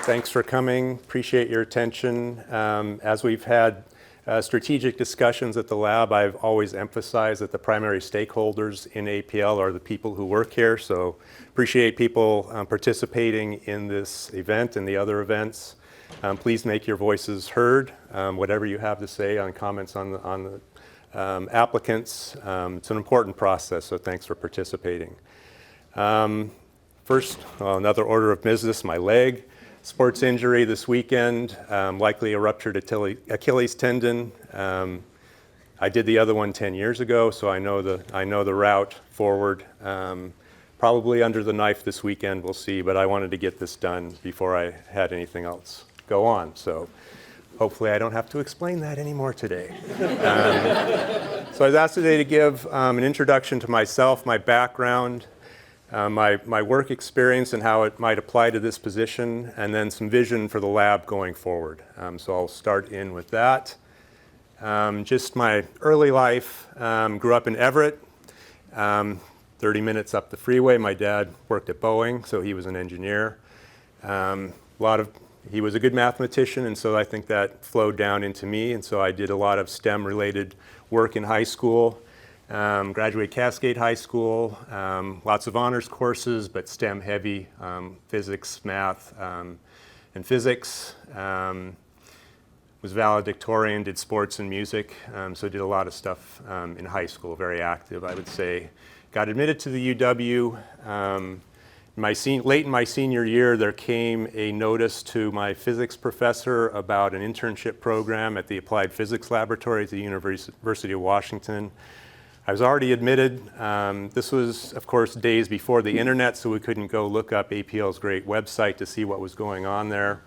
Thanks for coming. Appreciate your attention. As we've had strategic discussions at the lab, I've always emphasized that the primary stakeholders in APL are the people who work here. So appreciate people participating in this event and the other events. Please make your voices heard. Whatever you have to say on comments on the applicants. It's an important process, so thanks for participating. First, another order of business, my leg. Sports injury this weekend, likely a ruptured Achilles tendon. I did the other one 10 years ago, so I know the route forward. Probably under the knife this weekend, we'll see, but I wanted to get this done before I had anything else go on. So hopefully I don't have to explain that anymore today. So I was asked today to give an introduction to myself, my background, my work experience and how it might apply to this position, and then some vision for the lab going forward. So I'll start in with that. Just my early life, grew up in Everett, 30 minutes up the freeway. My dad worked at Boeing, so he was an engineer. He was a good mathematician, and so I think that flowed down into me, and so I did a lot of STEM-related work in high school. Graduated Cascade High School, lots of honors courses, but STEM heavy, physics, math, and physics. Was valedictorian, did sports and music, so did a lot of stuff in high school, very active, I would say. Got admitted to the UW. Late in my senior year, there came a notice to my physics professor about an internship program at the Applied Physics Laboratory at the University of Washington. I was already admitted. This was, of course, days before the internet, so we couldn't go look up APL's great website to see what was going on there.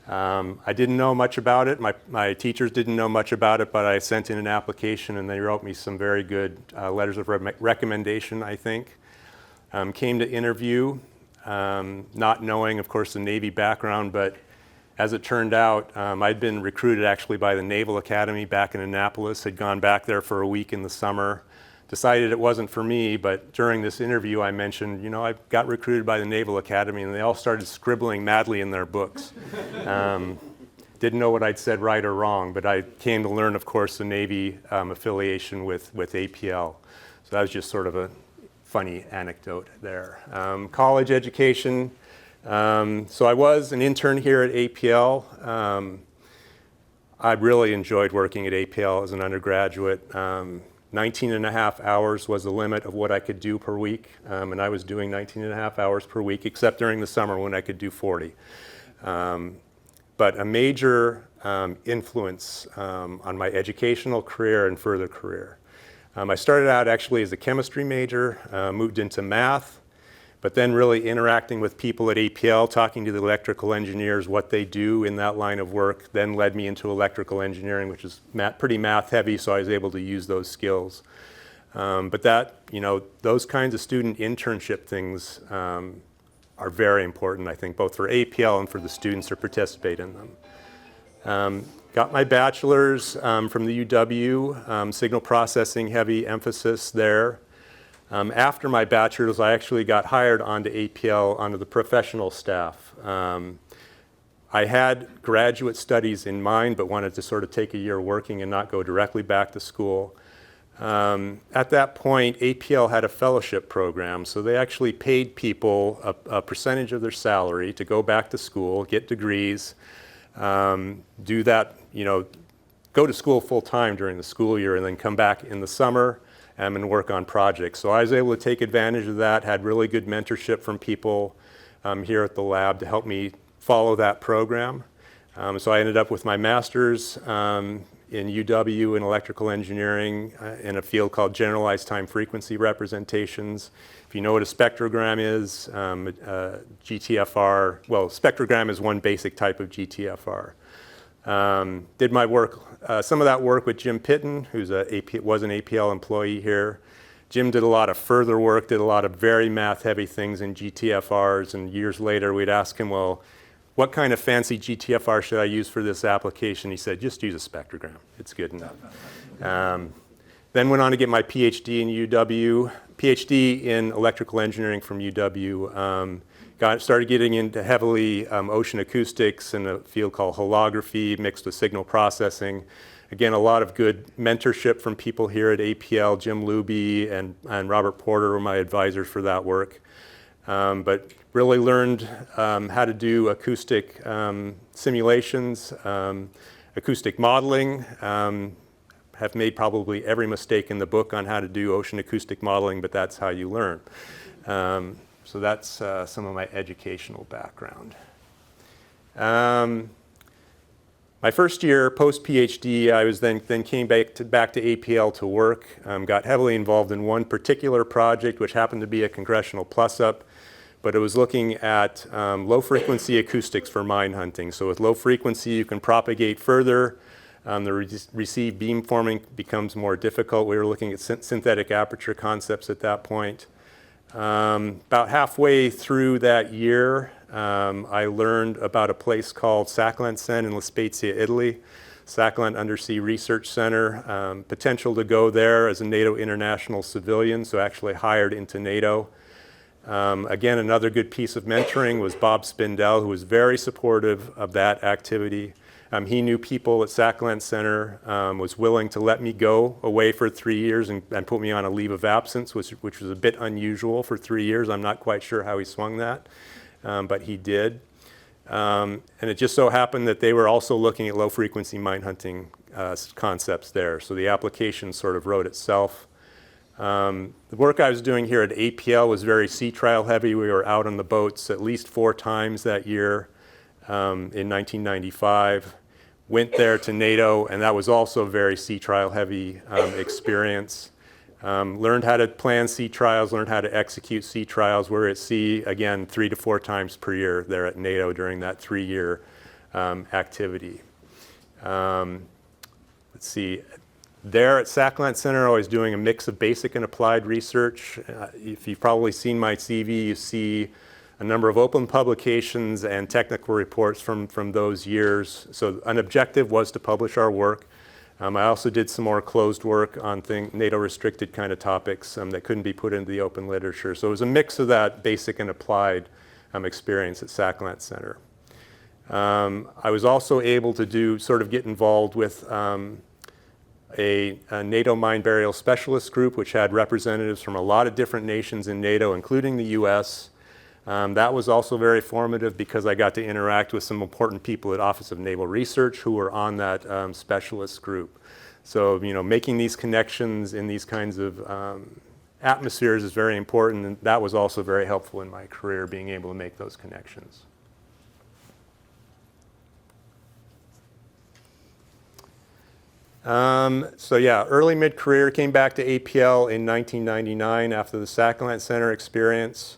I didn't know much about it. My teachers didn't know much about it, but I sent in an application and they wrote me some very good letters of recommendation, I think. Came to interview, not knowing, of course, the Navy background, but as it turned out, I'd been recruited actually by the Naval Academy back in Annapolis, had gone back there for a week in the summer. Decided it wasn't for me, but during this interview I mentioned, I got recruited by the Naval Academy, and they all started scribbling madly in their books. Didn't know what I'd said right or wrong, but I came to learn, of course, the Navy affiliation with APL. So that was just sort of a funny anecdote there. College education. So I was an intern here at APL. I really enjoyed working at APL as an undergraduate. 19 and a half hours was the limit of what I could do per week, and I was doing 19 and a half hours per week, except during the summer when I could do 40. But a major influence on my educational career and further career. I started out actually as a chemistry major, moved into math, but then really interacting with people at APL, talking to the electrical engineers, what they do in that line of work, then led me into electrical engineering, which is pretty math heavy, so I was able to use those skills. But those kinds of student internship things are very important, I think, both for APL and for the students who participate in them. Got my bachelor's from the UW, signal processing, heavy emphasis there. After my bachelor's, I actually got hired onto APL onto the professional staff. I had graduate studies in mind, but wanted to sort of take a year working and not go directly back to school. At that point, APL had a fellowship program, so they actually paid people a percentage of their salary to go back to school, get degrees, do that, go to school full time during the school year, and then come back in the summer and work on projects. So I was able to take advantage of that, had really good mentorship from people here at the lab to help me follow that program. So I ended up with my master's in UW in electrical engineering in a field called generalized time frequency representations. If you know what a spectrogram is, GTFR, well, spectrogram is one basic type of GTFR. Did my work, some of that work with Jim Pitton, who's was an APL employee here. Jim did a lot of further work, did a lot of very math-heavy things in GTFRs, and years later we'd ask him, well, what kind of fancy GTFR should I use for this application? He said, just use a spectrogram. It's good enough. Then went on to get my PhD in UW, PhD in electrical engineering from UW. Started getting into heavily ocean acoustics in a field called holography mixed with signal processing. Again, a lot of good mentorship from people here at APL. Jim Luby and Robert Porter were my advisors for that work. But really learned how to do acoustic simulations, acoustic modeling. Have made probably every mistake in the book on how to do ocean acoustic modeling, but that's how you learn. So that's some of my educational background. My first year post-PhD, I was then came back to APL to work. Got heavily involved in one particular project, which happened to be a congressional plus-up, but it was looking at low-frequency acoustics for mine hunting. So with low frequency, you can propagate further. The received beamforming becomes more difficult. We were looking at synthetic aperture concepts at that point. About halfway through that year, I learned about a place called Saclantsen in La Spezia, Italy. Saclant Undersea Research Center. Potential to go there as a NATO international civilian, so actually hired into NATO. Again, another good piece of mentoring was Bob Spindell, who was very supportive of that activity. He knew people at Saclant Center, was willing to let me go away for 3 years and put me on a leave of absence, which was a bit unusual for 3 years. I'm not quite sure how he swung that, but he did. And it just so happened that they were also looking at low-frequency mine hunting concepts there. So the application sort of wrote itself. The work I was doing here at APL was very sea trial heavy. We were out on the boats at least 4 times that year. In 1995, went there to NATO, and that was also a very sea trial heavy experience. Learned how to plan sea trials, learned how to execute sea trials. We're at sea, again, 3 to 4 times per year there at NATO during that 3-year activity. Let's see, there at Saclant Center, I was doing a mix of basic and applied research. If you've probably seen my CV, you see a number of open publications and technical reports from those years. So an objective was to publish our work. I also did some more closed work on NATO-restricted kind of topics that couldn't be put into the open literature. So it was a mix of that basic and applied experience at Saclant Center. I was also able to get involved with a NATO mine burial specialist group, which had representatives from a lot of different nations in NATO, including the US. That was also very formative because I got to interact with some important people at Office of Naval Research who were on that specialist group. So, making these connections in these kinds of atmospheres is very important, and that was also very helpful in my career, being able to make those connections. Early mid-career, came back to APL in 1999 after the Saclant Center experience.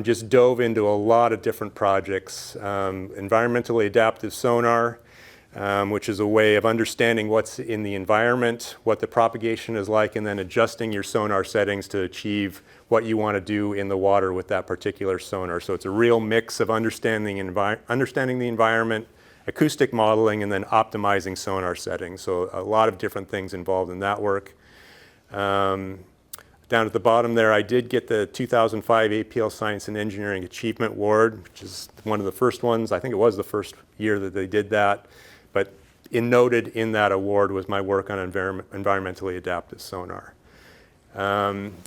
Just dove into a lot of different projects. Environmentally adaptive sonar, which is a way of understanding what's in the environment, what the propagation is like, and then adjusting your sonar settings to achieve what you want to do in the water with that particular sonar. So it's a real mix of understanding the environment, acoustic modeling, and then optimizing sonar settings. So a lot of different things involved in that work. Down at the bottom there, I did get the 2005 APL Science and Engineering Achievement Award, which is one of the first ones. I think it was the first year that they did that. But noted in that award was my work on environmentally adaptive sonar.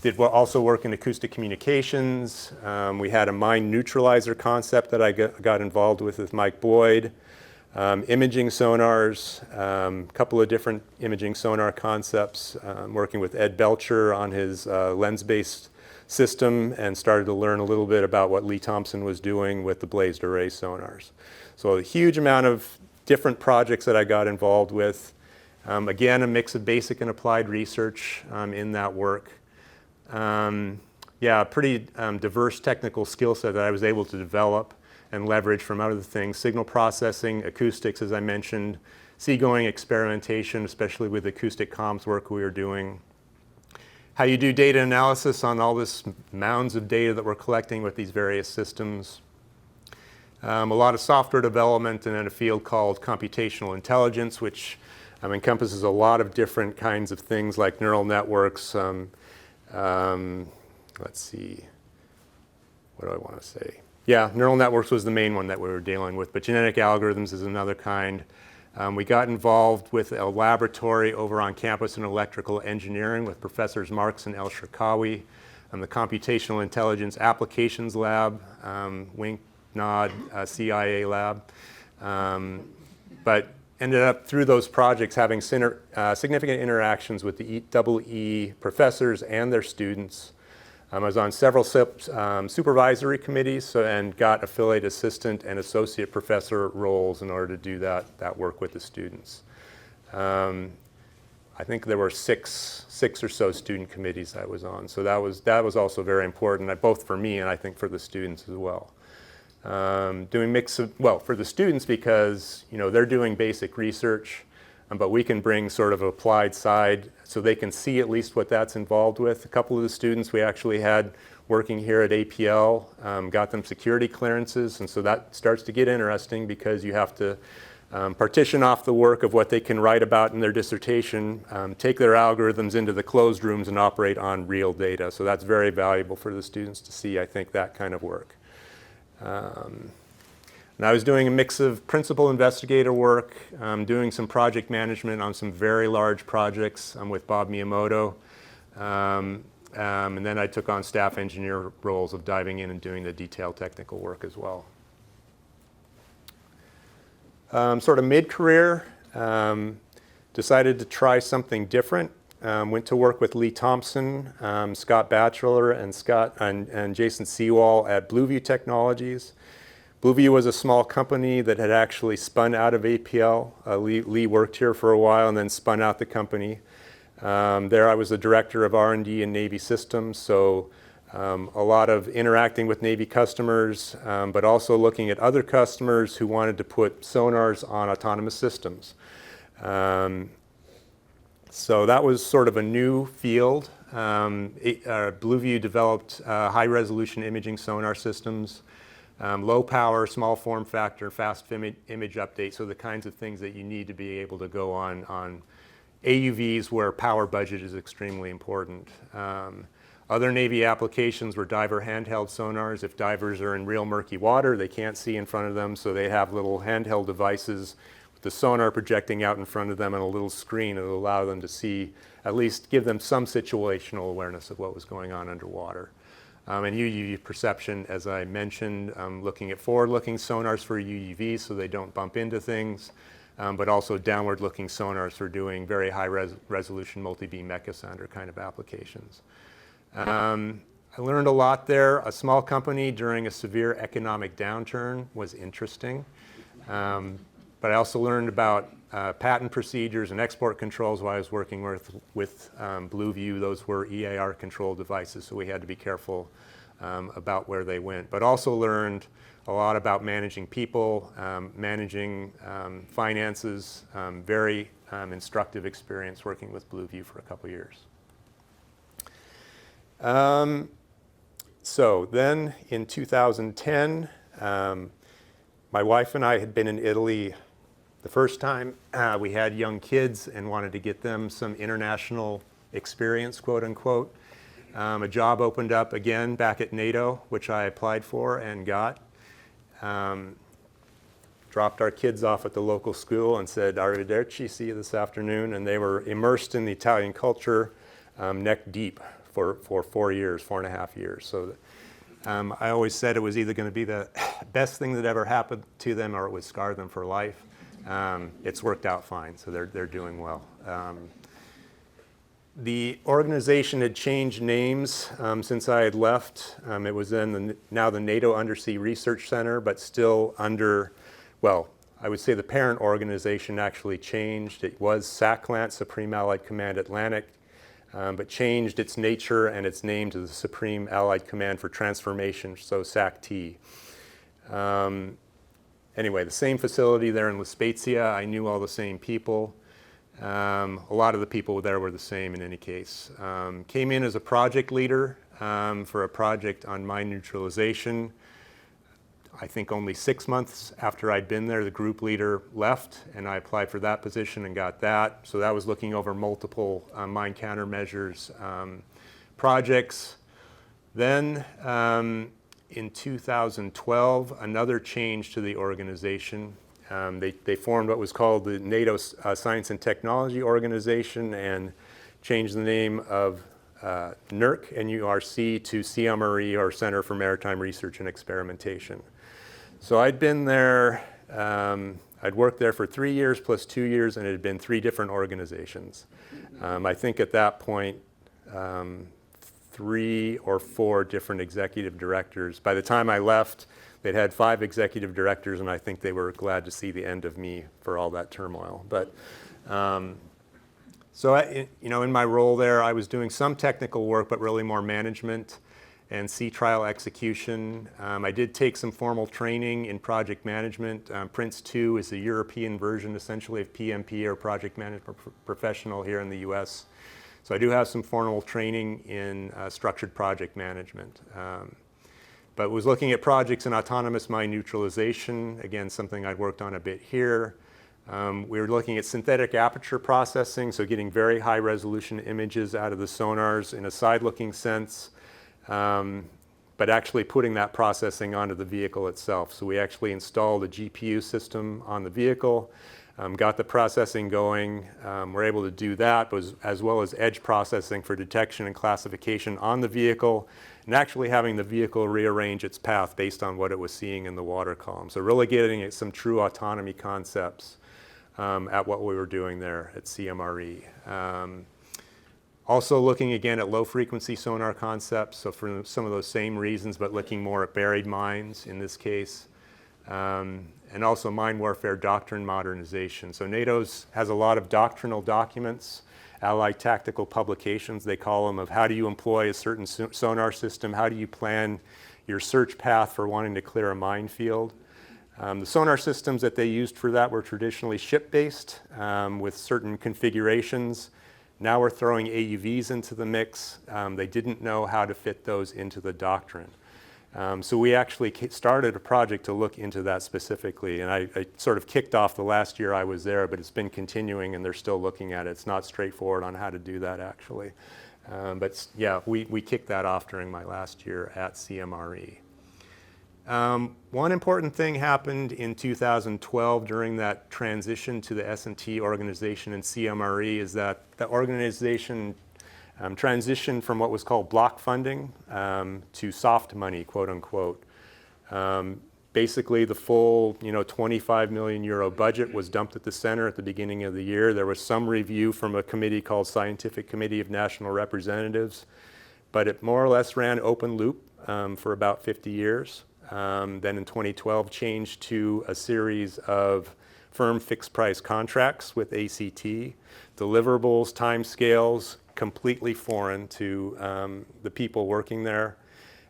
Did also work in acoustic communications. We had a mine neutralizer concept that I got involved with Mike Boyd. Imaging sonars, a couple of different imaging sonar concepts, working with Ed Belcher on his lens-based system, and started to learn a little bit about what Lee Thompson was doing with the blazed array sonars. So a huge amount of different projects that I got involved with. Again, a mix of basic and applied research in that work. A pretty diverse technical skill set that I was able to develop and leverage from other things: signal processing, acoustics, as I mentioned, seagoing experimentation, especially with acoustic comms work we were doing. How you do data analysis on all this mounds of data that we're collecting with these various systems. A lot of software development, and then a field called computational intelligence, which encompasses a lot of different kinds of things like neural networks. Let's see, what do I want to say? Yeah, neural networks was the main one that we were dealing with, but genetic algorithms is another kind. We got involved with a laboratory over on campus in electrical engineering with Professors Marks and El-Sharkawi, the Computational Intelligence Applications Lab, wink, nod, CIA lab. But ended up through those projects having significant interactions with the EE professors and their students. I was on several supervisory committees and got affiliate assistant and associate professor roles in order to do that work with the students. I think there were six or so student committees I was on, so that was also very important, both for me and I think for the students as well. Doing mix of, well, for the students because they're doing basic research, but we can bring sort of applied side so they can see at least what that's involved with. A couple of the students we actually had working here at APL got them security clearances, and so that starts to get interesting because you have to partition off the work of what they can write about in their dissertation, take their algorithms into the closed rooms and operate on real data. So that's very valuable for the students to see, I think, that kind of work. And I was doing a mix of principal investigator work, doing some project management on some very large projects with Bob Miyamoto. And then I took on staff engineer roles of diving in and doing the detailed technical work as well. Sort of mid-career, decided to try something different. Went to work with Lee Thompson, Scott Batchelor, and Jason Seawall at Blueview Technologies. Blueview was a small company that had actually spun out of APL. Lee worked here for a while and then spun out the company. There I was the director of R&D and Navy systems, so a lot of interacting with Navy customers, but also looking at other customers who wanted to put sonars on autonomous systems. So that was sort of a new field. Blueview developed high-resolution imaging sonar systems, low power, small form factor, fast image update, so the kinds of things that you need to be able to go on AUVs where power budget is extremely important. Other Navy applications were diver handheld sonars. If divers are in real murky water, they can't see in front of them, so they have little handheld devices with the sonar projecting out in front of them and a little screen that will allow them to see, at least give them some situational awareness of what was going on underwater. And UUV perception, as I mentioned, looking at forward-looking sonars for UUVs so they don't bump into things, but also downward-looking sonars for doing very high-resolution multi-beam mecha sounder kind of applications. I learned a lot there. A small company during a severe economic downturn was interesting, but I also learned about patent procedures and export controls while I was working with Blueview. Those were EAR controlled devices, so we had to be careful about where they went. But also learned a lot about managing people, managing finances, very instructive experience working with Blueview for a couple years. So then in 2010, my wife and I had been in Italy the first time. We had young kids and wanted to get them some international experience, quote unquote. A job opened up again back at NATO, which I applied for and got. Dropped our kids off at the local school and said, "Arrivederci, see you this afternoon." And they were immersed in the Italian culture, neck deep for 4.5 years. So I always said it was either going to be the best thing that ever happened to them or it would scar them for life. It's worked out fine, so they're doing well. The organization had changed names since I had left. It was then now the NATO Undersea Research Center, but still under, well, I would say the parent organization actually changed. It was SACLANT, Supreme Allied Command Atlantic, but changed its nature and its name to the Supreme Allied Command for Transformation, so SAC-T. Anyway, the same facility there in La Spezia. I knew all the same people. A lot of the people there were the same in any case. Came in as a project leader for a project on mine neutralization. I think only 6 months after I'd been there, the group leader left, and I applied for that position and got that. So that was looking over multiple mine countermeasures projects. Then in 2012 another change to the organization. They formed what was called the NATO Science and Technology Organization and changed the name of NURC, N-U-R-C, to CMRE, or Center for Maritime Research and Experimentation. So I'd been there, I'd worked there for 3 years plus 2 years, and it had been 3 different organizations. I think at that point, 3 or 4 different executive directors. By the time I left, they'd had 5 executive directors, and I think they were glad to see the end of me for all that turmoil. But so in my role there, I was doing some technical work, but really more management and sea trial execution. I did take some formal training in project management. Prince 2 is the European version, essentially, of PMP, or Project Management Professional, here in the US. So I do have some formal training in structured project management. But was looking at projects in autonomous mine neutralization, again, something I'd worked on a bit here. We were looking at synthetic aperture processing, so getting very high resolution images out of the sonars in a side-looking sense, but actually putting that processing onto the vehicle itself. So we actually installed a GPU system on the vehicle, got the processing going. We're able to do that, as well as edge processing for detection and classification on the vehicle, and actually having the vehicle rearrange its path based on what it was seeing in the water column. So really getting at some true autonomy concepts at what we were doing there at CMRE. Also looking again at low frequency sonar concepts, so for some of those same reasons, but looking more at buried mines in this case. And also mine warfare doctrine modernization. So NATO's has a lot of doctrinal documents, allied tactical publications, they call them, of how do you employ a certain sonar system, how do you plan your search path for wanting to clear a minefield. The sonar systems that they used for that were traditionally ship-based with certain configurations. Now we're throwing AUVs into the mix. They didn't know how to fit those into the doctrine. So we actually started a project to look into that specifically, and I sort of kicked off the last year I was there, but it's been continuing and they're still looking at it. It's not straightforward on how to do that actually. But yeah, we kicked that off during my last year at CMRE. One important thing happened in 2012 during that transition to the S&T organization and CMRE is that the organization transitioned from what was called block funding to soft money, quote unquote. Basically, the full 25 million euro budget was dumped at the center at the beginning of the year. There was some review from a committee called Scientific Committee of National Representatives, but it more or less ran open loop for about 50 years. Then in 2012 changed to a series of firm fixed price contracts with ACT, deliverables, timescales, completely foreign to the people working there.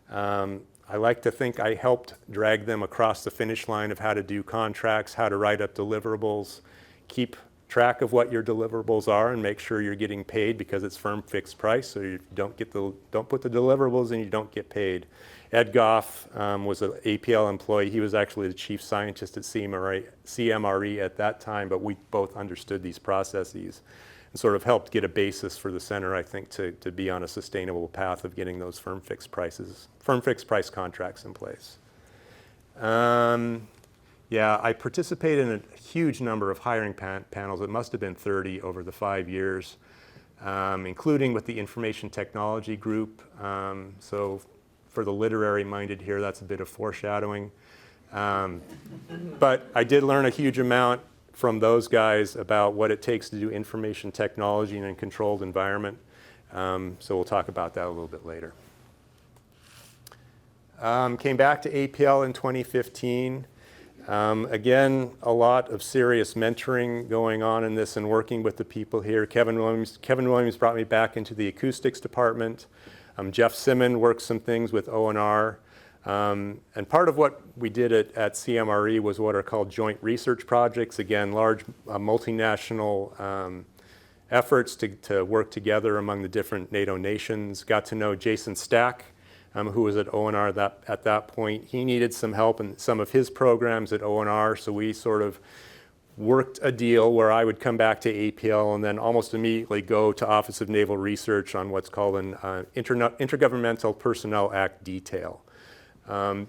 I like to think I helped drag them across the finish line of how to do contracts, how to write up deliverables, keep track of what your deliverables are and make sure you're getting paid because it's firm fixed price, so you don't put the deliverables and you don't get paid. Ed Goff was an APL employee. He was actually the chief scientist at CMRE at that time, but we both understood these processes and sort of helped get a basis for the center, I think, to be on a sustainable path of getting those firm fixed price contracts in place. Yeah, I participated in a huge number of hiring panels. It must have been 30 over the 5 years, including with the information technology group. So for the literary minded here, that's a bit of foreshadowing. But I did learn a huge amount from those guys about what it takes to do information technology in a controlled environment. So we'll talk about that a little bit later. Came back to APL in 2015. Again, a lot of serious mentoring going on in this and working with the people here. Kevin Williams brought me back into the acoustics department. Jeff Simon worked some things with ONR. And part of what we did at CMRE was what are called joint research projects. Again, large multinational efforts to work together among the different NATO nations. Got to know Jason Stack, who was at ONR at that point. He needed some help in some of his programs at ONR, so we sort of worked a deal where I would come back to APL and then almost immediately go to Office of Naval Research on what's called an Intergovernmental Personnel Act detail.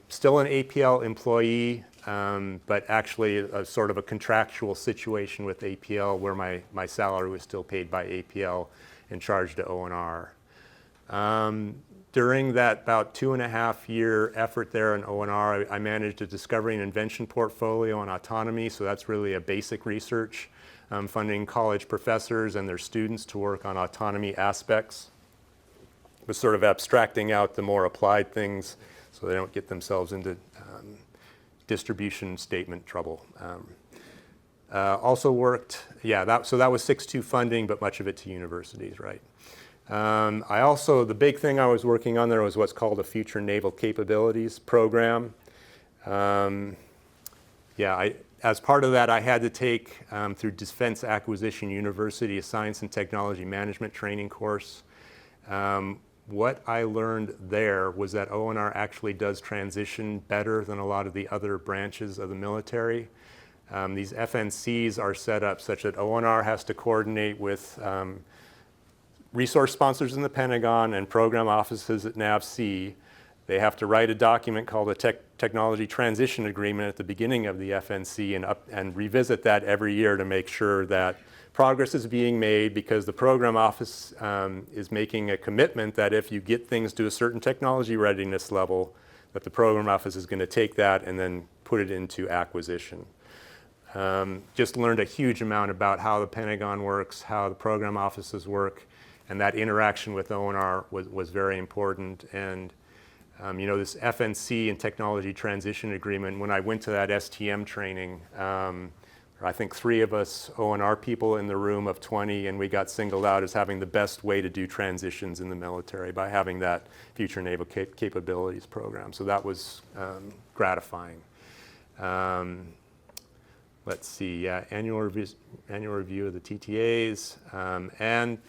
Still an APL employee, but actually a sort of a contractual situation with APL where my salary was still paid by APL and charged to O&R. During that about 2.5-year effort there in O&R, I managed a discovery and invention portfolio on autonomy, so that's really a basic research, funding college professors and their students to work on autonomy aspects, but sort of abstracting out the more applied things so they don't get themselves into distribution statement trouble. Also worked, so that was 6.2 funding, but much of it to universities, right? The big thing I was working on there was what's called a Future Naval Capabilities Program. As part of that, I had to take, through Defense Acquisition University, a Science and Technology Management training course. What I learned there was that O&R actually does transition better than a lot of the other branches of the military. These FNCs are set up such that O&R has to coordinate with resource sponsors in the Pentagon and program offices at NAVC. They have to write a document called a Technology Transition Agreement at the beginning of the FNC and revisit that every year to make sure that progress is being made, because the program office is making a commitment that if you get things to a certain technology readiness level, that the program office is going to take that and then put it into acquisition. Just learned a huge amount about how the Pentagon works, how the program offices work, and that interaction with O&R was very important. And this FNC and Technology Transition Agreement, when I went to that STM training, I think 3 of us O&R people in the room of 20, and we got singled out as having the best way to do transitions in the military by having that Future Naval Capabilities Program. So that was gratifying. Let's see, annual review of the TTAs, and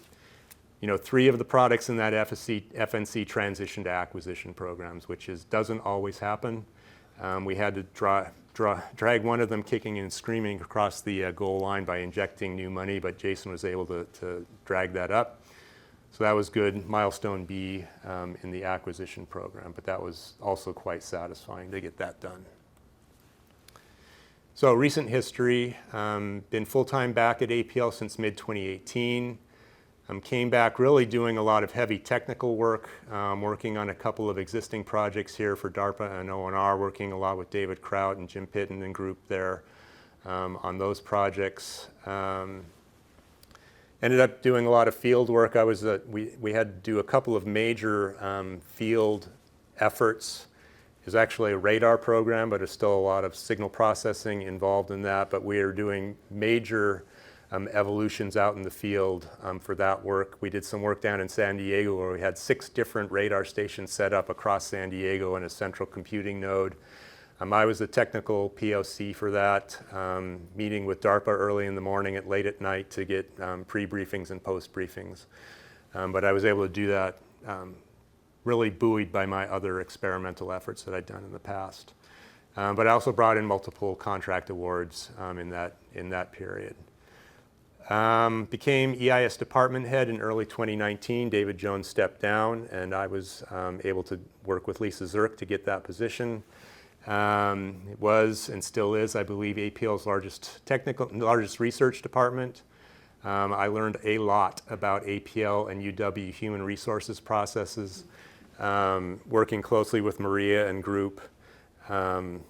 3 of the products in that FNC transition to acquisition programs, which doesn't always happen. We had to drag one of them kicking and screaming across the goal line by injecting new money, but Jason was able to drag that up. So that was good, milestone B in the acquisition program, but that was also quite satisfying to get that done. So recent history, been full-time back at APL since mid-2018. Came back really doing a lot of heavy technical work, working on a couple of existing projects here for DARPA and O&R, working a lot with David Kraut and Jim Pitton and group there on those projects. Ended up doing a lot of field work. We had to do a couple of major field efforts. It was actually a radar program, but there's still a lot of signal processing involved in that. But we are doing major evolutions out in the field for that work. We did some work down in San Diego where we had 6 different radar stations set up across San Diego in a central computing node. I was the technical POC for that, meeting with DARPA early in the morning and late at night to get pre-briefings and post-briefings. But I was able to do that really buoyed by my other experimental efforts that I'd done in the past. But I also brought in multiple contract awards in that period. Became EIS department head in early 2019. David Jones stepped down, and I was able to work with Lisa Zirk to get that position. It was and still is, I believe, APL's largest research department. I learned a lot about APL and UW human resources processes, working closely with Maria and group. There's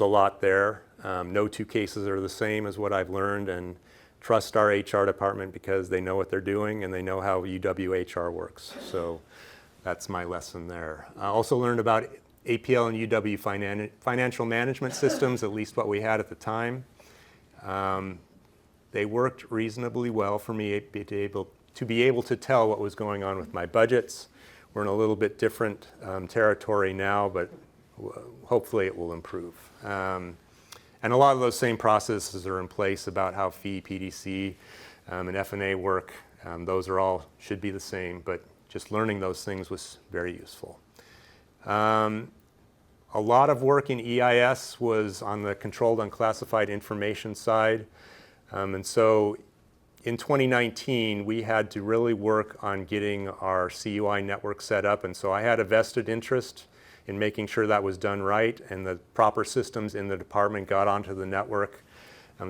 a lot there. No 2 cases are the same as what I've learned, and trust our HR department because they know what they're doing and they know how UW HR works. So that's my lesson there. I also learned about APL and UW financial management systems, at least what we had at the time. They worked reasonably well for me to be able to tell what was going on with my budgets. We're in a little bit different territory now, but hopefully it will improve. And a lot of those same processes are in place about how fee, PDC, and F&A work. Those should be the same, but just learning those things was very useful. A lot of work in EIS was on the controlled unclassified information side. And so in 2019, we had to really work on getting our CUI network set up. And so I had a vested interest in making sure that was done right and the proper systems in the department got onto the network.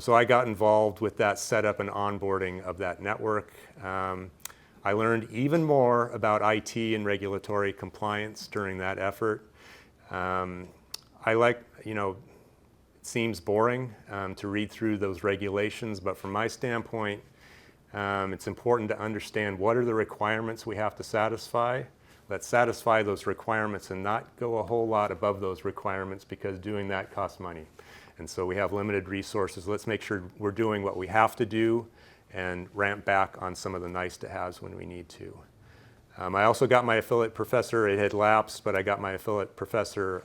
So I got involved with that setup and onboarding of that network. I learned even more about IT and regulatory compliance during that effort. I like, it seems boring to read through those regulations, but from my standpoint, it's important to understand what are the requirements we have to satisfy. Let's satisfy those requirements and not go a whole lot above those requirements, because doing that costs money. And so we have limited resources. Let's make sure we're doing what we have to do and ramp back on some of the nice to haves when we need to. I also got my affiliate professor. It had lapsed, but I got my affiliate professor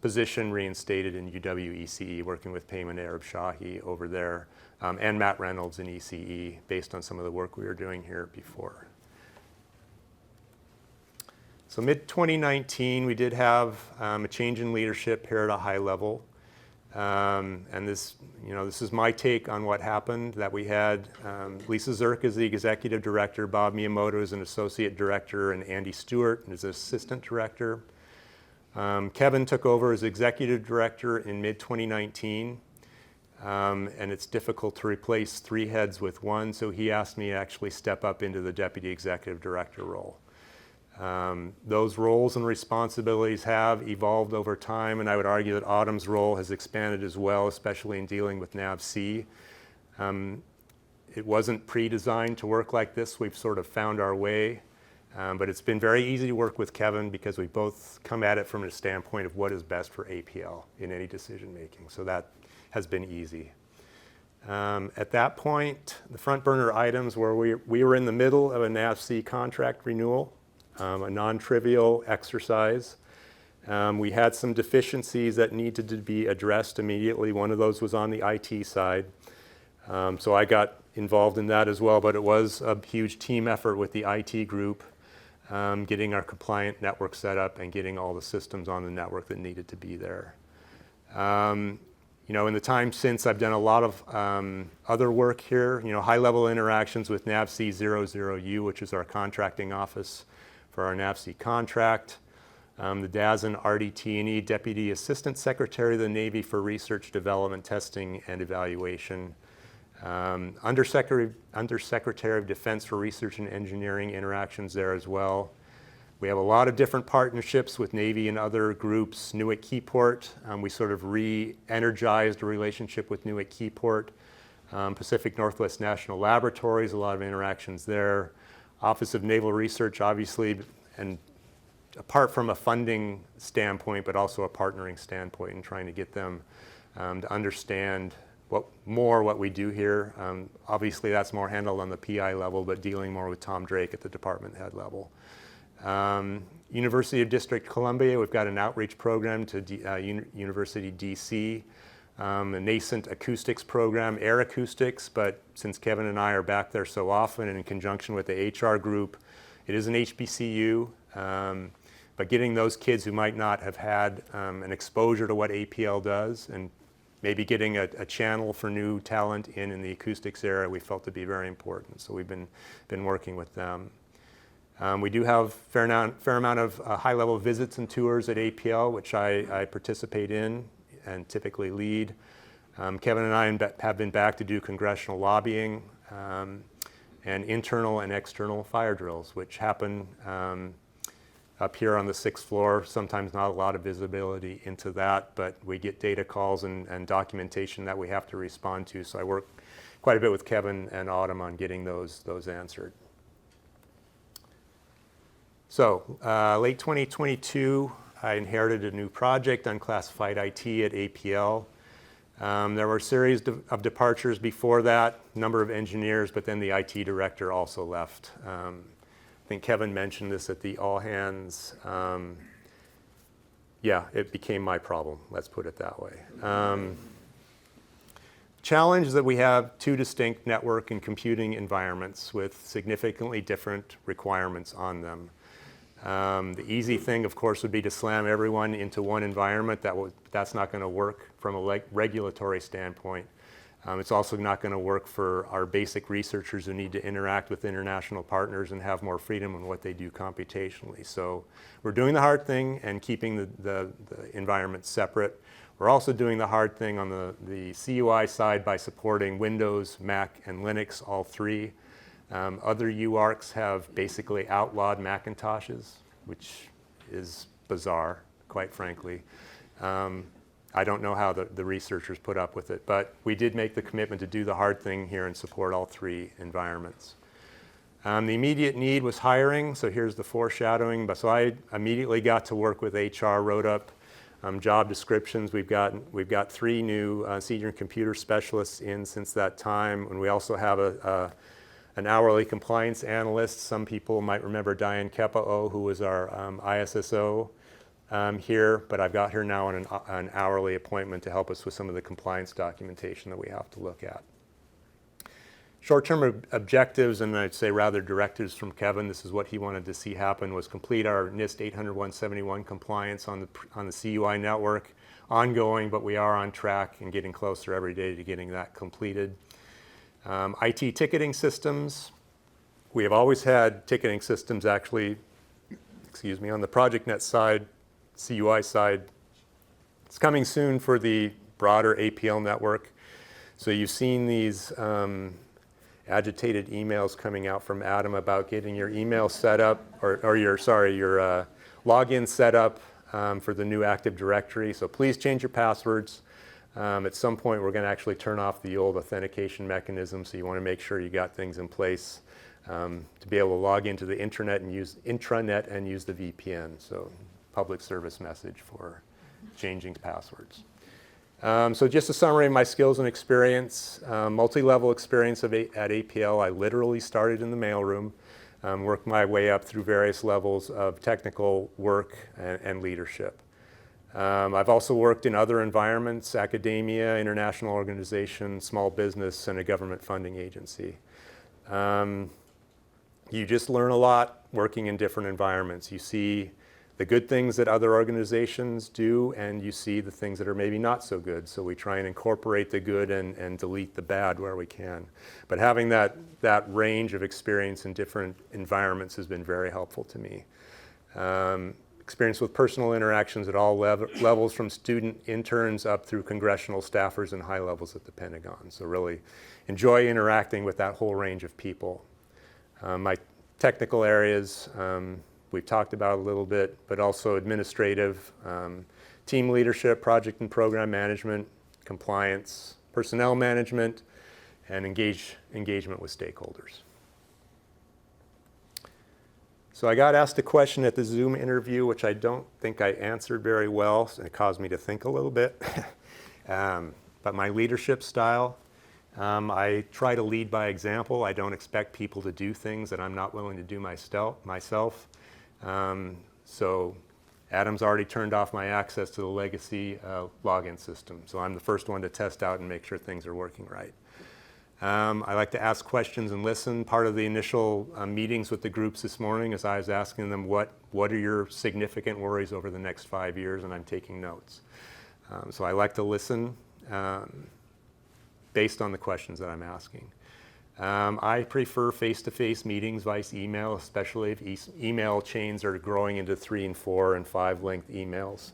position reinstated in UW-ECE, working with Payman Arab-Shahi over there, and Matt Reynolds in ECE, based on some of the work we were doing here before. So mid-2019, we did have a change in leadership here at a high level. And this is my take on what happened, that we had Lisa Zirk as the executive director, Bob Miyamoto as an associate director, and Andy Stewart as assistant director. Kevin took over as executive director in mid-2019, and it's difficult to replace 3 heads with 1, so he asked me to actually step up into the deputy executive director role. Those roles and responsibilities have evolved over time, and I would argue that Autumn's role has expanded as well, especially in dealing with NAVC. It wasn't pre-designed to work like this. We've sort of found our way, but it's been very easy to work with Kevin because we both come at it from a standpoint of what is best for APL in any decision making, so that has been easy. At that point, the front burner items were we were in the middle of a NAVC contract renewal. A non-trivial exercise. We had some deficiencies that needed to be addressed immediately. One of those was on the IT side. So I got involved in that as well, but it was a huge team effort with the IT group, getting our compliant network set up and getting all the systems on the network that needed to be there. In the time since, I've done a lot of other work here, high-level interactions with NAVC 00U, which is our contracting office for our NAVC contract, the DASN RDT&E Deputy Assistant Secretary of the Navy for Research, Development, Testing, and Evaluation, Undersecretary of Defense for Research and Engineering interactions there as well. We have a lot of different partnerships with Navy and other groups. Newark Keyport, we sort of re-energized a relationship with Newark Keyport. Pacific Northwest National Laboratories, a lot of interactions there. Office of Naval Research, obviously, and apart from a funding standpoint, but also a partnering standpoint, and trying to get them to understand what we do here. Obviously, that's more handled on the PI level, but dealing more with Tom Drake at the department head level. University of District Columbia, we've got an outreach program to University DC. A nascent acoustics program, air acoustics, but since Kevin and I are back there so often and in conjunction with the HR group, it is an HBCU, but getting those kids who might not have had an exposure to what APL does and maybe getting a channel for new talent in the acoustics area, we felt to be very important, so we've been working with them. We do have fair amount of high-level visits and tours at APL, which I participate in and typically lead. Kevin and I have been back to do congressional lobbying and internal and external fire drills, which happen up here on the 6th floor. Sometimes not a lot of visibility into that, but we get data calls and documentation that we have to respond to. So I work quite a bit with Kevin and Autumn on getting those answered. So late 2022, I inherited a new project, unclassified IT at APL. There were a series of departures before that, number of engineers, but then the IT director also left. I think Kevin mentioned this at the all hands. It became my problem, let's put it that way. Challenge is that we have 2 distinct network and computing environments with significantly different requirements on them. The easy thing, of course, would be to slam everyone into one environment. That's not going to work from a regulatory standpoint. It's also not going to work for our basic researchers who need to interact with international partners and have more freedom in what they do computationally. So we're doing the hard thing and keeping the environment separate. We're also doing the hard thing on the CUI side by supporting Windows, Mac, and Linux, all three. Other UARCs have basically outlawed Macintoshes, which is bizarre, quite frankly. I don't know how the researchers put up with it, but we did make the commitment to do the hard thing here and support all three environments. The immediate need was hiring, so here's the foreshadowing. So I immediately got to work with HR, wrote up job descriptions. We've got 3 new senior computer specialists in since that time, and we also have an hourly compliance analyst. Some people might remember Diane Kepa'o, who was our ISSO. Here, but I've got her now on an hourly appointment to help us with some of the compliance documentation that we have to look at. Short-term objectives, and I'd say rather directives from Kevin, this is what he wanted to see happen, was complete our NIST 800-171 compliance on the CUI network, ongoing, but we are on track and getting closer every day to getting that completed. IT ticketing systems, we have always had ticketing systems actually, on the ProjectNet side, CUI side. It's coming soon for the broader APL network. So you've seen these agitated emails coming out from Adam about getting your email set up, or your login set up for the new Active Directory. So please change your passwords. At some point, we're going to actually turn off the old authentication mechanism, so you want to make sure you got things in place to be able to log into the intranet and use the VPN. So public service message for changing passwords. So just a summary of my skills and experience, multi-level experience at APL. I literally started in the mailroom, worked my way up through various levels of technical work and leadership. I've also worked in other environments, academia, international organizations, small business, and a government funding agency. You just learn a lot working in different environments. You see the good things that other organizations do, and you see the things that are maybe not so good. So we try and incorporate the good and delete the bad where we can. But having that range of experience in different environments has been very helpful to me. Experience with personal interactions at all levels, from student interns up through congressional staffers and high levels at the Pentagon. So really enjoy interacting with that whole range of people. My technical areas, we've talked about a little bit, but also administrative, team leadership, project and program management, compliance, personnel management, and engagement with stakeholders. So I got asked a question at the Zoom interview, which I don't think I answered very well, and it caused me to think a little bit. But my leadership style, I try to lead by example. I don't expect people to do things that I'm not willing to do myself. So Adam's already turned off my access to the legacy login system. So I'm the first one to test out and make sure things are working right. I like to ask questions and listen. Part of the initial meetings with the groups this morning is I was asking them what are your significant worries over the next 5 years, and I'm taking notes. So I like to listen based on the questions that I'm asking. I prefer face-to-face meetings via email, especially if email chains are growing into 3 and 4 and 5 length emails.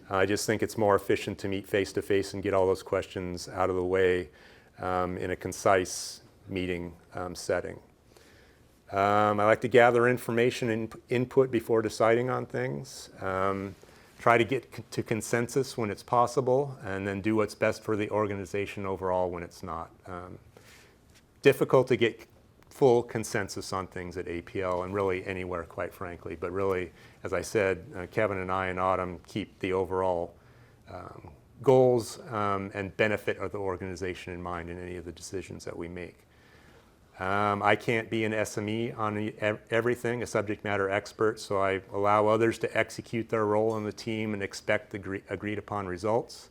I just think it's more efficient to meet face-to-face and get all those questions out of the way in a concise meeting setting. I like to gather information and input before deciding on things. Try to get to consensus when it's possible, and then do what's best for the organization overall when it's not. Difficult to get full consensus on things at APL and really anywhere, quite frankly. But really, as I said, Kevin and I and Autumn keep the overall goals and benefit of the organization in mind in any of the decisions that we make. I can't be an SME on everything, a subject matter expert, so I allow others to execute their role in the team and expect agreed upon results.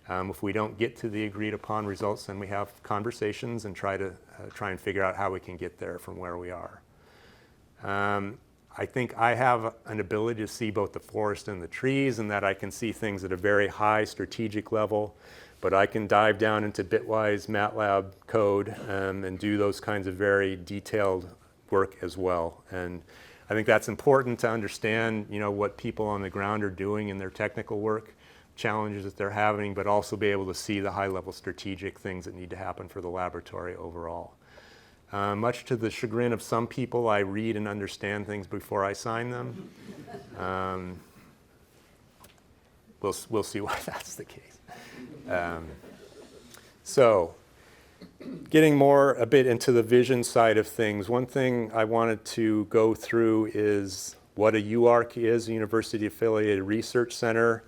If we don't get to the agreed upon results, then we have conversations and try and figure out how we can get there from where we are. I think I have an ability to see both the forest and the trees, and that I can see things at a very high strategic level. but I can dive down into bitwise MATLAB code and do those kinds of very detailed work as well. And I think that's important to understand, what people on the ground are doing in their technical work, challenges that they're having, but also be able to see the high-level strategic things that need to happen for the laboratory overall. Much to the chagrin of some people, I read and understand things before I sign them. We'll see why that's the case. So, getting a bit into the vision side of things, one thing I wanted to go through is what a UARC is, a University Affiliated Research Center,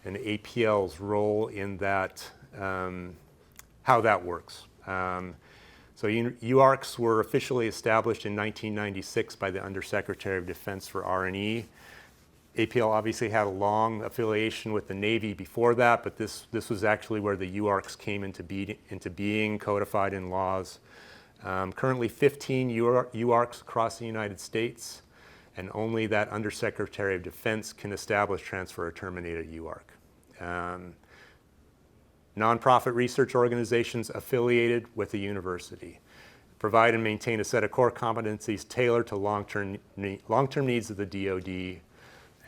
and APL's role in that, how that works. So UARCs were officially established in 1996 by the Undersecretary of Defense for R&E. APL obviously had a long affiliation with the Navy before that, but this was actually where the UARCs came into being, codified in laws. Currently 15 UARCs across the United States, and only that Undersecretary of Defense can establish, transfer, or terminate a UARC. Nonprofit research organizations affiliated with the university provide and maintain a set of core competencies tailored to long-term needs of the DoD,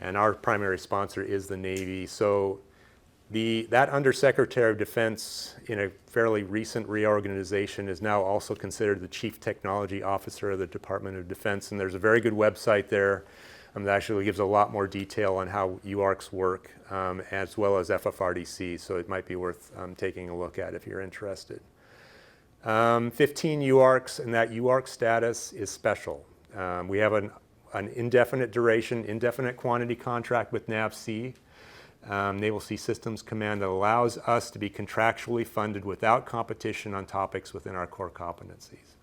and our primary sponsor is the Navy. So that Undersecretary of Defense, in a fairly recent reorganization, is now also considered the Chief Technology Officer of the Department of Defense, and there's a very good website there that actually gives a lot more detail on how UARCs work, as well as FFRDC, so it might be worth taking a look at if you're interested. 15 UARCs, and that UARC status is special. We have an indefinite duration, indefinite quantity contract with NAVSEA, Naval Sea Systems Command, that allows us to be contractually funded without competition on topics within our core competencies.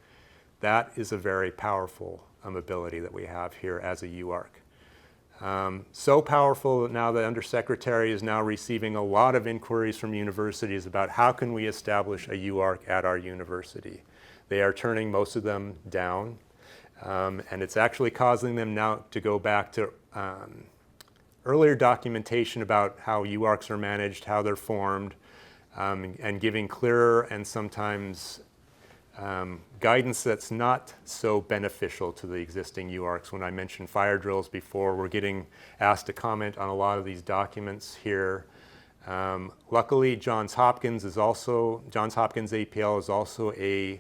That is a very powerful ability that we have here as a UARC. So powerful that now the Undersecretary is now receiving a lot of inquiries from universities about how can we establish a UARC at our university. They are turning most of them down, and it's actually causing them now to go back to earlier documentation about how UARCs are managed, how they're formed, and giving clearer and sometimes guidance that's not so beneficial to the existing UARCs. When I mentioned fire drills before, we're getting asked to comment on a lot of these documents here. Luckily, Johns Hopkins APL is also a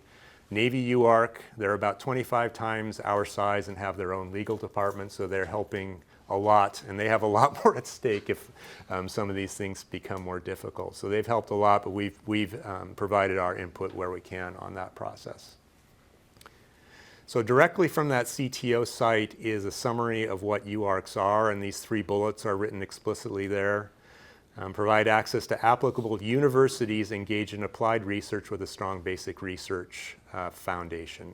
Navy UARC. They're about 25 times our size and have their own legal department, so they're helping a lot, and they have a lot more at stake if some of these things become more difficult. So they've helped a lot, but we've provided our input where we can on that process. So directly from that CTO site is a summary of what UARCs are, and these 3 bullets are written explicitly there. Provide access to applicable universities engaged in applied research with a strong basic research foundation.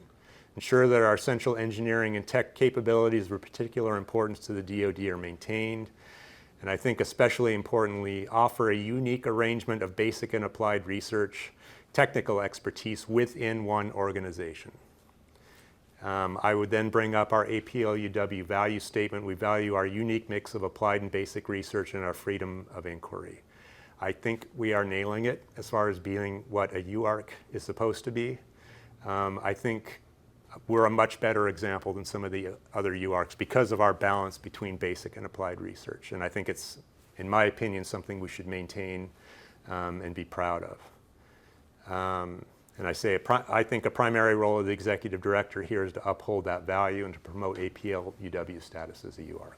Ensure that our essential engineering and tech capabilities of particular importance to the DoD are maintained. And I think especially importantly, offer a unique arrangement of basic and applied research, technical expertise within one organization. I would then bring up our APL-UW value statement. We value our unique mix of applied and basic research and our freedom of inquiry. I think we are nailing it as far as being what a UARC is supposed to be. I think we're a much better example than some of the other UARCs because of our balance between basic and applied research. And I think it's, in my opinion, something we should maintain and be proud of. And I think a primary role of the executive director here is to uphold that value and to promote APL-UW status as a UARC.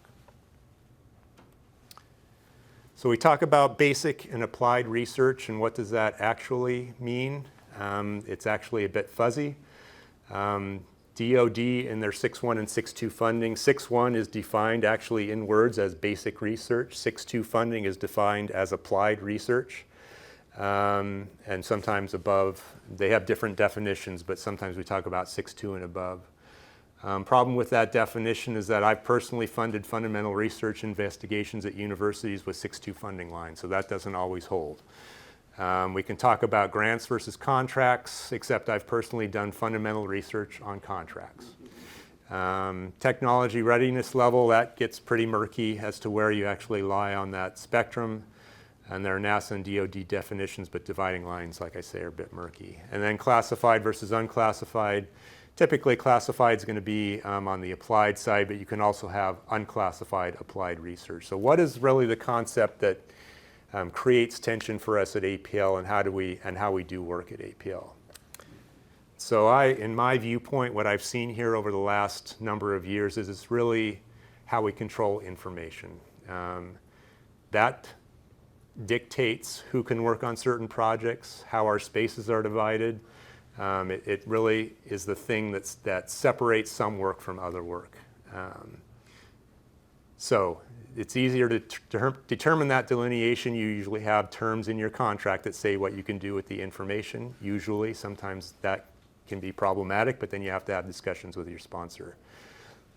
So we talk about basic and applied research, and what does that actually mean? It's actually a bit fuzzy. DoD in their 6.1 and 6.2 funding, 6.1 is defined actually in words as basic research. 6.2 funding is defined as applied research. And sometimes above, they have different definitions, but sometimes we talk about 6.2 and above. Problem with that definition is that I've personally funded fundamental research investigations at universities with 6.2 funding lines, so that doesn't always hold. We can talk about grants versus contracts, except I've personally done fundamental research on contracts. Technology readiness level, that gets pretty murky as to where you actually lie on that spectrum. And there are NASA and DoD definitions, but dividing lines, like I say, are a bit murky. And then classified versus unclassified. Typically, classified is going to be on the applied side, but you can also have unclassified applied research. So what is really the concept that creates tension for us at APL, and how we do work at APL? So in my viewpoint, what I've seen here over the last number of years is it's really how we control information. That dictates who can work on certain projects, how our spaces are divided. It really is the thing that separates some work from other work. So it's easier to determine that delineation. You usually have terms in your contract that say what you can do with the information. Usually, sometimes that can be problematic, but then you have to have discussions with your sponsor.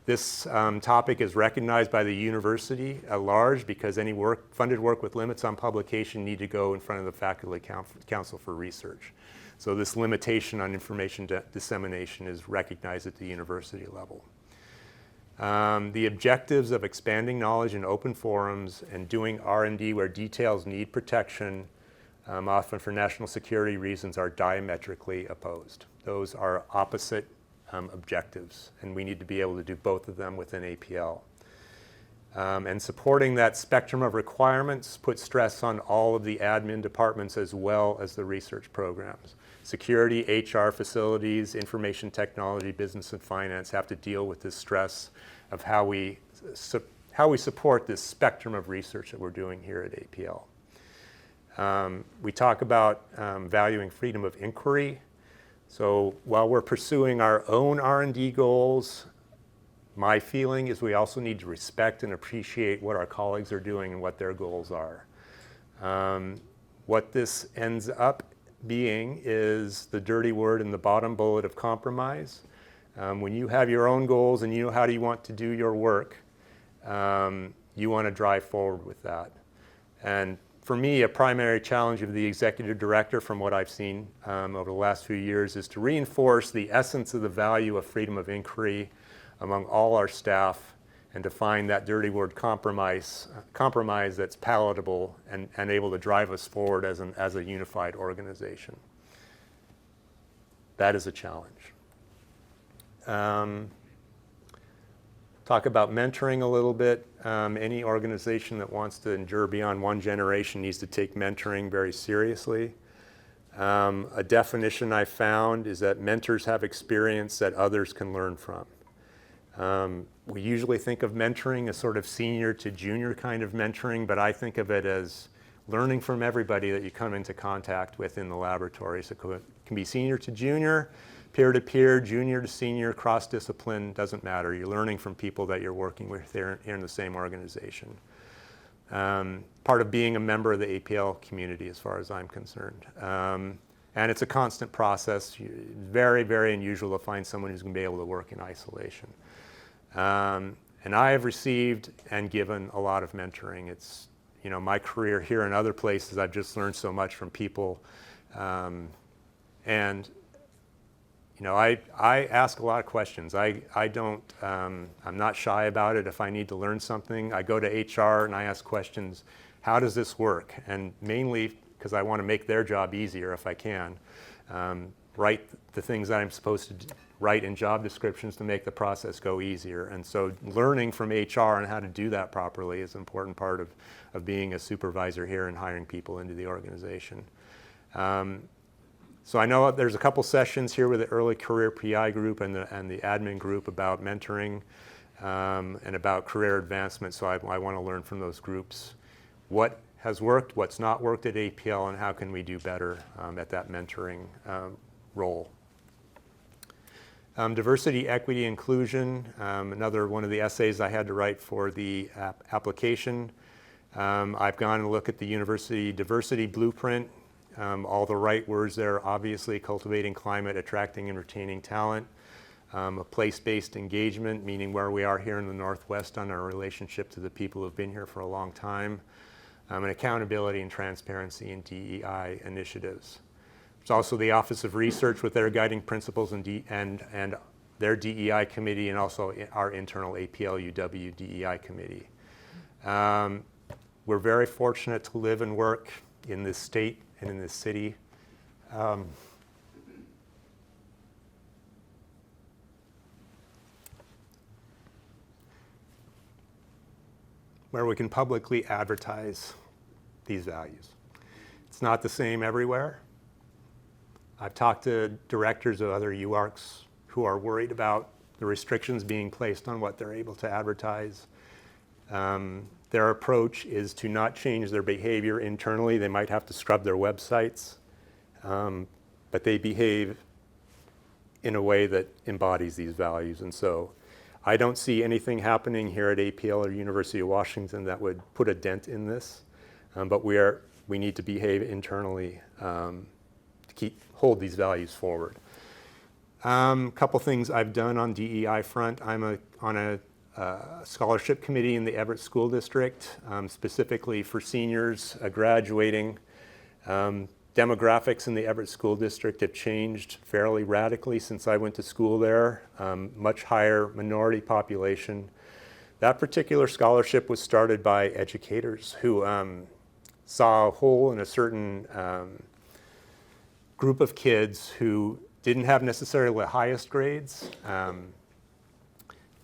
This topic is recognized by the university at large because any funded work with limits on publication need to go in front of the Faculty Council for research. So this limitation on information dissemination is recognized at the university level. The objectives of expanding knowledge in open forums and doing R&D where details need protection, often for national security reasons, are diametrically opposed. Those are opposite objectives, and we need to be able to do both of them within APL. And supporting that spectrum of requirements puts stress on all of the admin departments as well as the research programs. Security, HR, facilities, information technology, business and finance have to deal with this stress of how we support this spectrum of research that we're doing here at APL. We talk about valuing freedom of inquiry. So while we're pursuing our own R&D goals, my feeling is we also need to respect and appreciate what our colleagues are doing and what their goals are. What this ends up being is the dirty word in the bottom bullet of compromise. When you have your own goals and you know how you want to do your work, you want to drive forward with that. And for me, a primary challenge of the executive director, from what I've seen over the last few years, is to reinforce the essence of the value of freedom of inquiry among all our staff, and to find that dirty word compromise that's palatable and able to drive us forward as a unified organization. That is a challenge. Talk about mentoring a little bit. Any organization that wants to endure beyond one generation needs to take mentoring very seriously. A definition I found is that mentors have experience that others can learn from. We usually think of mentoring as sort of senior to junior kind of mentoring, but I think of it as learning from everybody that you come into contact with in the laboratory. So it can be senior to junior, peer-to-peer, junior to senior, cross-discipline, doesn't matter. You're learning from people that you're working with here in the same organization. Part of being a member of the APL community, as far as I'm concerned. And it's a constant process. Very, very unusual to find someone who's going to be able to work in isolation. And I have received and given a lot of mentoring. It's, my career here and other places, I've just learned so much from people. And I ask a lot of questions. I'm not shy about it. If I need to learn something, I go to HR and I ask questions. How does this work? And mainly because I want to make their job easier if I can. Write the things that I'm supposed to write in job descriptions to make the process go easier. And so learning from HR and how to do that properly is an important part of being a supervisor here and hiring people into the organization. So I know there's a couple sessions here with the early career PI group and the admin group about mentoring and about career advancement. So I want to learn from those groups what has worked, what's not worked at APL, and how can we do better at that mentoring role. Diversity, equity, inclusion, another one of the essays I had to write for the application. I've gone and looked at the university diversity blueprint. All the right words there, obviously: cultivating climate, attracting and retaining talent, a place-based engagement, meaning where we are here in the Northwest on our relationship to the people who've been here for a long time, and accountability and transparency in DEI initiatives. There's also the Office of Research with their guiding principles and their DEI committee, and also our internal APL-UW DEI committee. We're very fortunate to live and work in this state and in this city. Where we can publicly advertise these values. It's not the same everywhere. I've talked to directors of other UARCs who are worried about the restrictions being placed on what they're able to advertise. Their approach is to not change their behavior internally. They might have to scrub their websites, but they behave in a way that embodies these values. And so I don't see anything happening here at APL or University of Washington that would put a dent in this, but we need to behave internally to hold these values forward. Couple things I've done on DEI front. I'm on a scholarship committee in the Everett School District, specifically for seniors graduating. Demographics in the Everett School District have changed fairly radically since I went to school there. Much higher minority population. That particular scholarship was started by educators who saw a hole in a certain group of kids who didn't have necessarily the highest grades.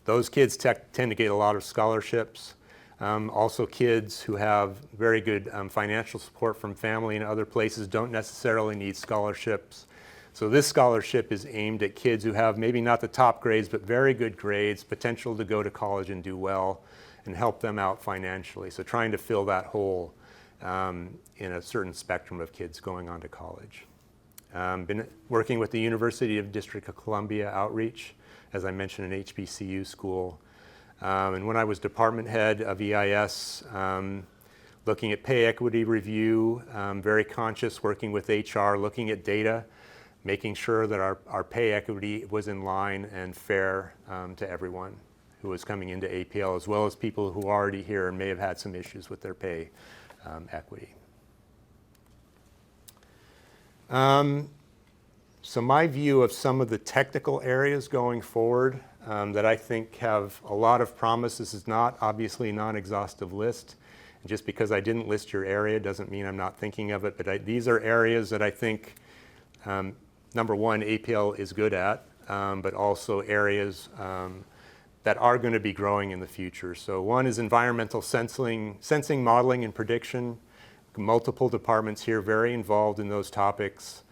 Those kids tend to get a lot of scholarships. Also kids who have very good financial support from family and other places don't necessarily need scholarships. So this scholarship is aimed at kids who have maybe not the top grades, but very good grades, potential to go to college and do well, and help them out financially. So trying to fill that hole in a certain spectrum of kids going on to college. Been working with the University of District of Columbia Outreach, as I mentioned, an HBCU school. And when I was department head of EIS, looking at pay equity review, very conscious working with HR, looking at data, making sure that our pay equity was in line and fair to everyone who was coming into APL, as well as people who are already here and may have had some issues with their pay equity. So my view of some of the technical areas going forward that I think have a lot of promise. This is not obviously a non-exhaustive list. And just because I didn't list your area doesn't mean I'm not thinking of it, but these are areas that I think, number one, APL is good at, but also areas that are going to be growing in the future. So one is environmental sensing, modeling, and prediction. Multiple departments here very involved in those topics.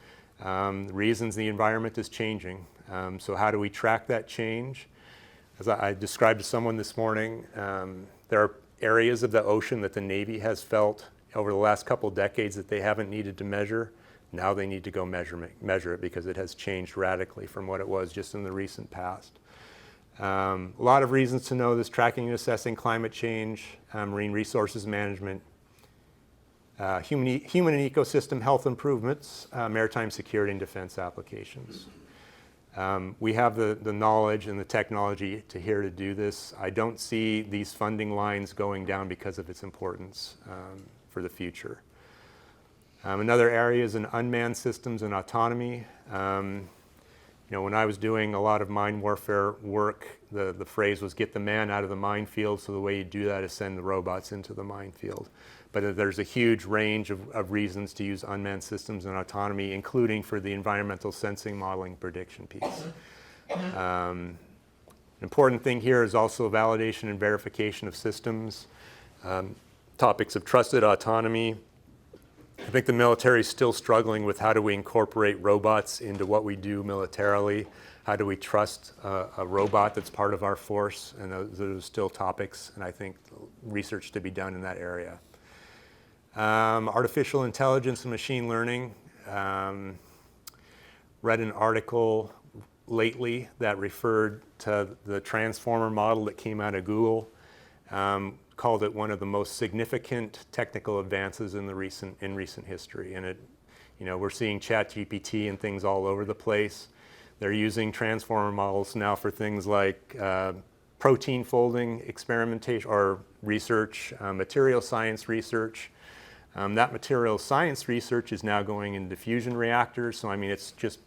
Reasons the environment is changing. So how do we track that change? As I described to someone this morning, there are areas of the ocean that the Navy has felt over the last couple of decades that they haven't needed to measure. Now they need to go measure it because it has changed radically from what it was just in the recent past. A lot of reasons to know this: tracking and assessing climate change, marine resources management, human and ecosystem health improvements, maritime security and defense applications. We have the knowledge and the technology to do this. I don't see these funding lines going down because of its importance for the future. Another area is in unmanned systems and autonomy. When I was doing a lot of mine warfare work, the phrase was get the man out of the minefield. So the way you do that is send the robots into the minefield. But there's a huge range of reasons to use unmanned systems and autonomy, including for the environmental sensing, modeling, prediction piece. An important thing here is also validation and verification of systems. Topics of trusted autonomy. I think the military is still struggling with how do we incorporate robots into what we do militarily. How do we trust a robot that's part of our force? And those are still topics, and I think research to be done in that area. Artificial intelligence and machine learning. Read an article lately that referred to the transformer model that came out of Google. Called it one of the most significant technical advances in recent history. And we're seeing ChatGPT and things all over the place. They're using transformer models now for things like protein folding experimentation or research, material science research. That material science research is now going into fusion reactors. So it's just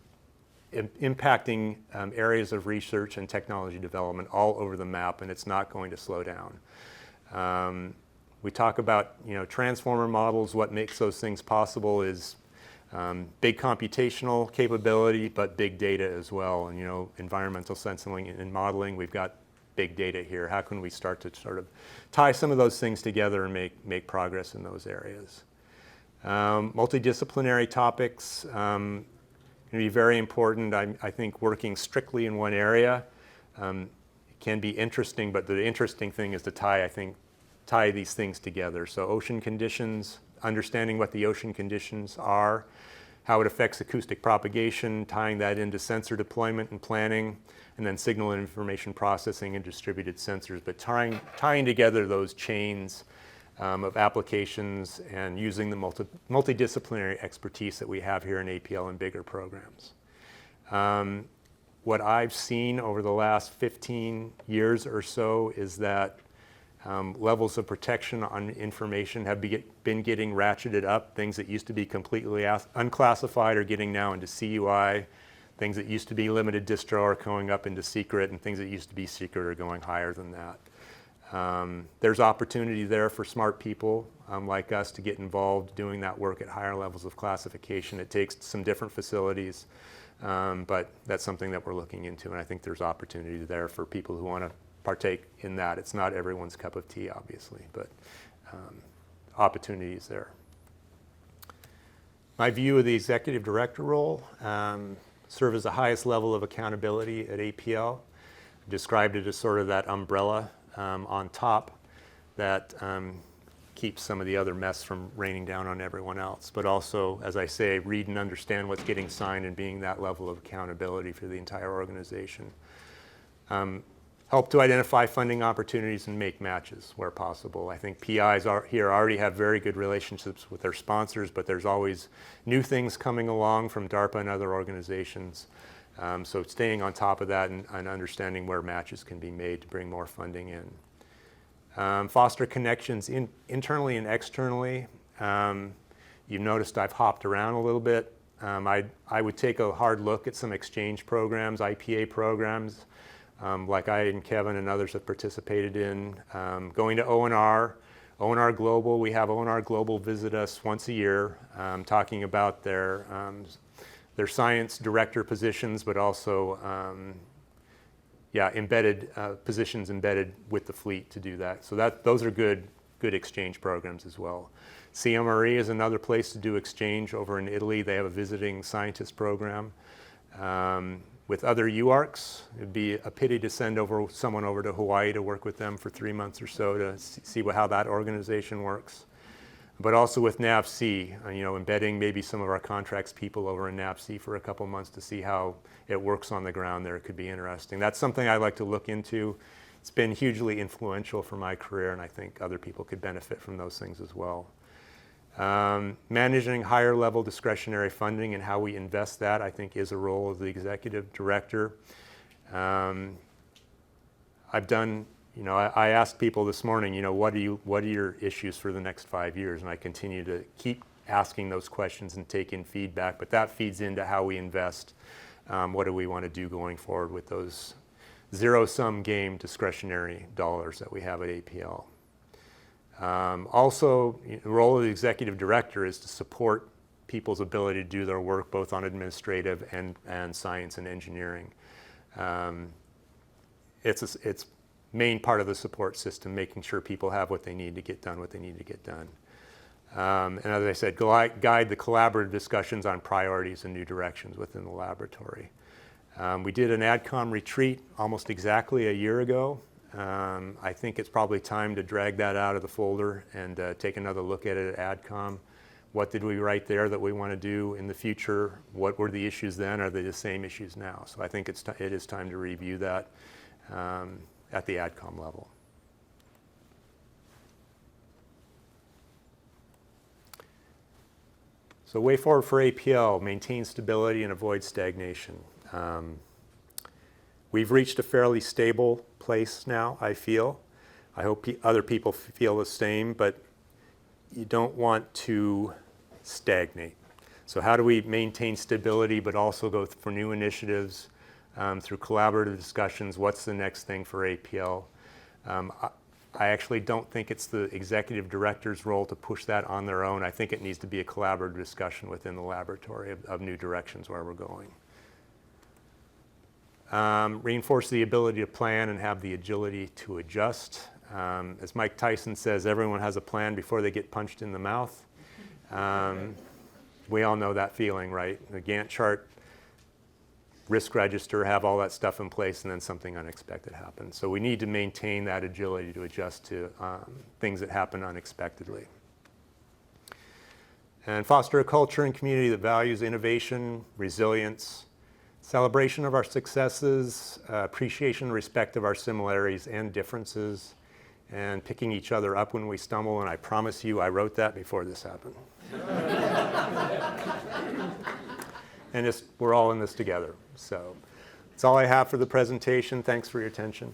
impacting areas of research and technology development all over the map, and it's not going to slow down. We talk about, transformer models. What makes those things possible is big computational capability, but big data as well. And, environmental sensing and modeling, we've got big data here. How can we start to sort of tie some of those things together and make progress in those areas? Multidisciplinary topics going to be very important. I think working strictly in one area can be interesting, but the interesting thing is to tie these things together. So ocean conditions, understanding what the ocean conditions are, how it affects acoustic propagation, tying that into sensor deployment and planning, and then signal and information processing and distributed sensors, but tying together those chains of applications and using the multidisciplinary expertise that we have here in APL and bigger programs. What I've seen over the last 15 years or so is that levels of protection on information have been getting ratcheted up. Things that used to be completely unclassified are getting now into CUI. Things that used to be limited distro are going up into secret, and things that used to be secret are going higher than that. There's opportunity there for smart people like us to get involved doing that work at higher levels of classification. It takes some different facilities, but that's something that we're looking into, and I think there's opportunity there for people who want to partake in that. It's not everyone's cup of tea, obviously, but opportunity is there. My view of the executive director role, serve as the highest level of accountability at APL. Described it as sort of that umbrella on top that keeps some of the other mess from raining down on everyone else. But also, as I say, read and understand what's getting signed and being that level of accountability for the entire organization. Help to identify funding opportunities and make matches where possible. I think PIs here already have very good relationships with their sponsors, but there's always new things coming along from DARPA and other organizations. So staying on top of that and understanding where matches can be made to bring more funding in. Foster connections internally and externally. You've noticed I've hopped around a little bit. I would take a hard look at some exchange programs, IPA programs, like I and Kevin and others have participated in. Going to ONR Global. We have ONR Global visit us once a year, talking about their science director positions, but also embedded positions embedded with the fleet to do that. So those are good exchange programs as well. CMRE is another place to do exchange over in Italy. They have a visiting scientist program. With other UARCs, it'd be a pity to send someone over to Hawaii to work with them for 3 months or so to see how that organization works. But also with NAVC, embedding maybe some of our contracts people over in NAVC for a couple months to see how it works on the ground there. It could be interesting. That's something I like to look into. It's been hugely influential for my career, and I think other people could benefit from those things as well. Managing higher level discretionary funding and how we invest that, I think, is a role of the executive director. I've done, I asked people this morning, what are your issues for the next 5 years? And I continue to keep asking those questions and take in feedback, but that feeds into how we invest. What do we want to do going forward with those zero-sum game discretionary dollars that we have at APL? Also, the role of the executive director is to support people's ability to do their work both on administrative and science and engineering. It's main part of the support system, making sure people have what they need to get done what they need to get done. And as I said, guide the collaborative discussions on priorities and new directions within the laboratory. We did an AdCom retreat almost exactly a year ago. I think it's probably time to drag that out of the folder and take another look at it at AdCom. What did we write there that we want to do in the future? What were the issues then? Are they the same issues now? So I think it is time to review that at the AdCom level. So way forward for APL, maintain stability and avoid stagnation. We've reached a fairly stable place now, I feel. I hope other people feel the same, but you don't want to stagnate. So how do we maintain stability but also go for new initiatives through collaborative discussions? What's the next thing for APL? I actually don't think it's the executive director's role to push that on their own. I think it needs to be a collaborative discussion within the laboratory of new directions where we're going. Reinforce the ability to plan and have the agility to adjust. As Mike Tyson says, everyone has a plan before they get punched in the mouth. We all know that feeling, right? The Gantt chart, risk register, have all that stuff in place, and then something unexpected happens. So we need to maintain that agility to adjust to things that happen unexpectedly. And foster a culture and community that values innovation, resilience, celebration of our successes, appreciation and respect of our similarities and differences, and picking each other up when we stumble. And I promise you, I wrote that before this happened. And we're all in this together. So that's all I have for the presentation. Thanks for your attention.